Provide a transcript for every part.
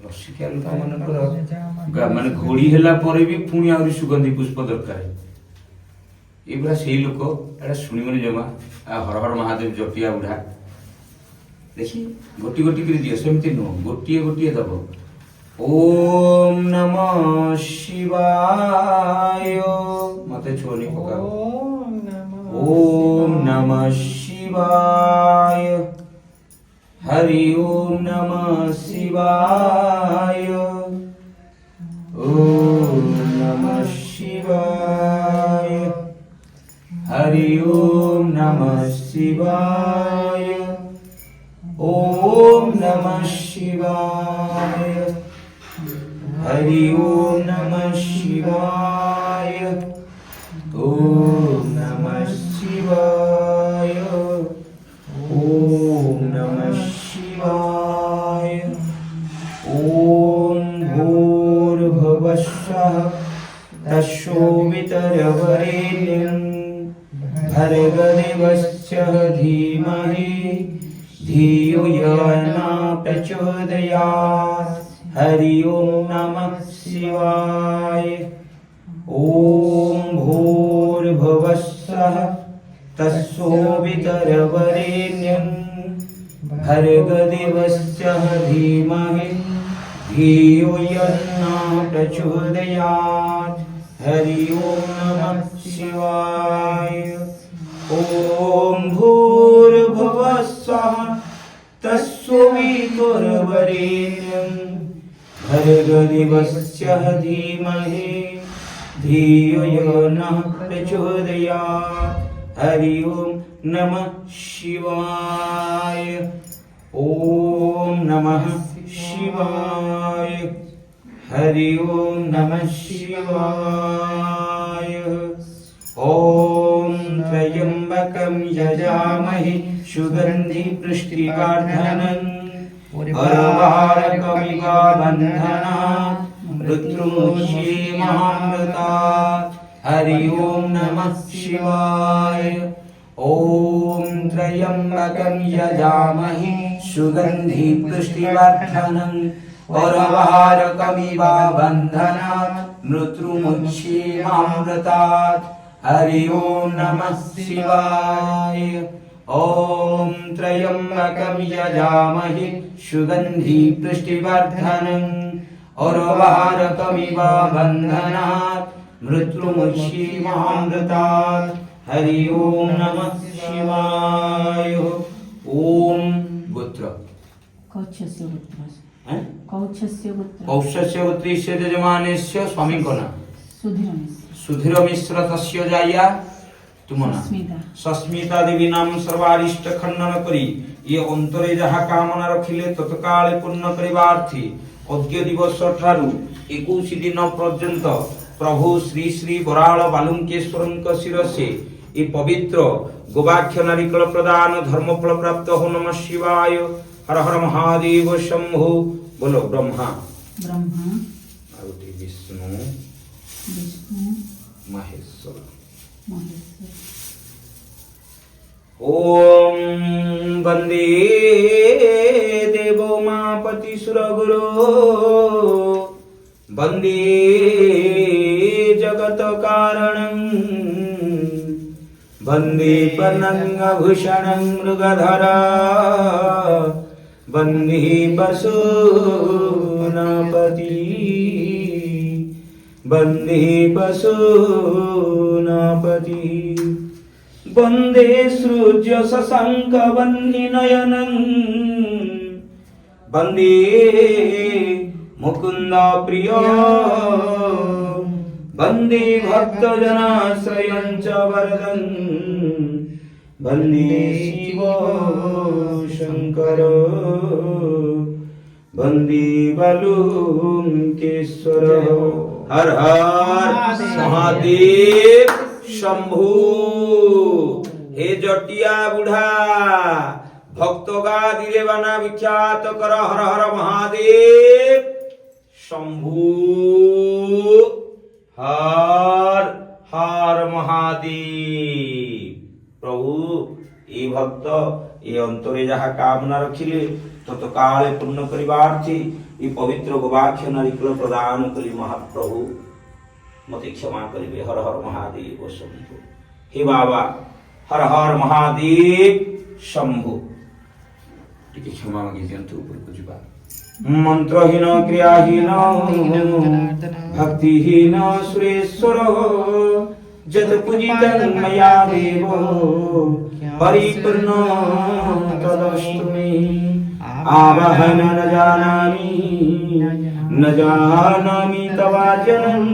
ରସିକିଆ ମାନଙ୍କର ମାନେ ଘୋଡି ହେଲା ପରେ ବି ପୁଣି ଆହୁରି ସୁଗନ୍ଧି ପୁଷ୍ପ ଦରକାର। ଏଇଭଳିଆ ସେଇ ଲୋକ ଏଟା ଶୁଣିବନି ଜମା। ହର ହର ମହାଦେବ ଜପିଆ ବୁଢା ଦେଖି ଗୋଟି ଗୋଟି କରି ଦିଅ, ସେମିତି ନୁହଁ, ଗୋଟିଏ ଗୋଟିଏ ଦବ। ଓମ୍ ନମଃ ଶିବାୟ, ମତେ ଛୁଅନି ପକାଅ। ଓମ୍ ନମଃ ଶିବାୟ, ହରି ଓମ୍ ନମଃ ଶିବାୟ, ଓମ୍ ନମଃ ଶିବାୟ, हरि ओम नमः शिवाय, ओम नमः शिवाय, हरि ओम नमः शिवाय, ओम नमः शिवाय, ओम नमः शिवाय। ओम भूर्भुवः स्वः तस्सोऽवितरवरेण्यं भर्गदेवस्य धीमहि धियो यो न प्रचोदयात्। हरि ओम नमः शिवाय। ओम भूर्भुवः स्वः तस्सोऽवितरवरेण्यं भर्गदेवस्य धीमहि धियो यो न प्रचोदयात्। हरि ओम नमः शिवाय। ओम भूर्भुवः स्वः तस्सोऽवितरवरेण्यं भर्गदेवस्य धीमहि धियो यो नः प्रचोदयात्। हरि ओम नमः शिवाय। ओम नमः शिवाय, हरि ओम नमः शिवाय। ओम त्र्यंबकं यजामहे सुगंधि पुष्टिवर्धनम् उर्वारुकमिव बन्धनात् मृत्युमुच्येमामृतात्। हरि ओम नमः शिवाय। ओम त्र्यंबकं यजामहे सुगंधि पुष्टिवर्धनम् उर्वारुकमिव बन्धनात् मृत्युमुच्येमामृतात्। हरि ओम नमः शिवाय। ओम त्र्यंबकं यजामहे सुगंधि पुष्टिवर्धनम् उर्वारुकमिव बन्धनात् मृत्युमुच्येमामृतात्। हरि ओम नमः शिवाय। ओम गोत्र कौच्छस्य गोत्र गोत्रीस्य यजमानस्य स्वामी को नाम सुधीर मिश्र तस्य जाया तुम नाम सस्मिता देवी नाम सर्वारिष्ट खंडन करी ये अंतरे जहा कामना रखिले तत्काले पूर्ण करिवार्थी अद्य दिवस ठारू 21 दिन पर्यंत प्रभु श्री श्री बराल बालुंकेश्वरଙ୍କ शिरसे ये पवित्र गोवाक्ष नारिकल प्रदान धर्मफल प्राप्त हो। नमः शिवाय। हर हर महादेव शंभो। बोलो ब्रह्मा विष्णु महेश्वर। ओम वंदे देवो मापति सुरगुरो वंदे जगत कारणं वंदे पन्नगभूषणं मृगधरा वंदे पशूनापति वंदे पशूनापति वंदे सृज्य शशांक वह्नि नयनं वंदे मुकुंद प्रिय वंदे भक्तजनाश्रयं च वरदं वंदे शिव शंकर वंदे बालुकेश्वर। हर हर महादेव शंभु। हे जटिया बुढ़ा भक्तगा दिले बना विख्यात कर हर हर महादेव शंभु। हर हर महादेव। প্রভু এই ভক্ত এই অন্তরে যাহা কামনা রখিলে তত কালে পূর্ণ করিবার্থে এই পবিত্র গোবাক্ষ নারিকেল প্রদান করি মহাপ্রভু মতে ক্ষমা করিবে। হর হর মহাদেব শম্ভু। হে বাবা হর হর মহাদেব শম্ভু। টিকে ক্ষমা মাগি দিয়ন্তু উপরକୁ ଯିବା। মন্ত্রহীন ক্রিয়াহীন ভক্তিহীন সুরেশ্বর যত পূজিতং ময়া দেব পরিপূর্ণ তদস্তু মে। আবাহন ন জানামি তবার্জনম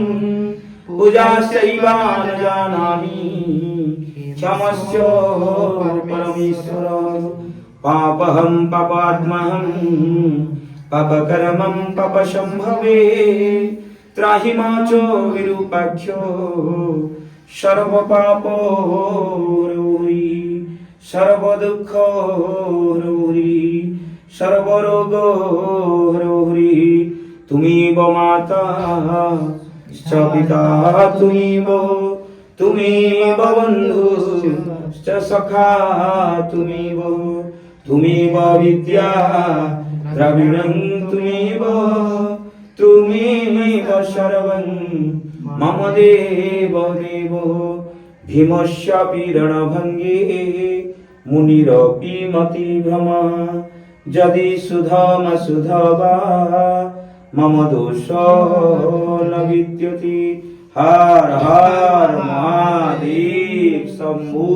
পূজাশ্চৈবা ন জানামি ক্ষমস্য পরমেশ্বর। পাপহম পাপাত্মহম পাপকর্মম পাপসম্ভবে ত্রাহি মাচো বিরূপাখ্যো সর্বপাপোরূরি সর্বদুঃখোরূরি সর্বরোগোরূরি। তুমিব মাতা চ পিতা তুমিব বন্ধু চ সখা তুমিব বিদ্যা দ্রবিণং তুমিব সর্বং মম দেব দেব। ভীমস্যাপি রণভঙ্গে মুনিরপি মতিভ্রমা যদি সুধম সুধবা মম দোষ ন বিদ্যতি। হর হর মহাদেব শম্ভু।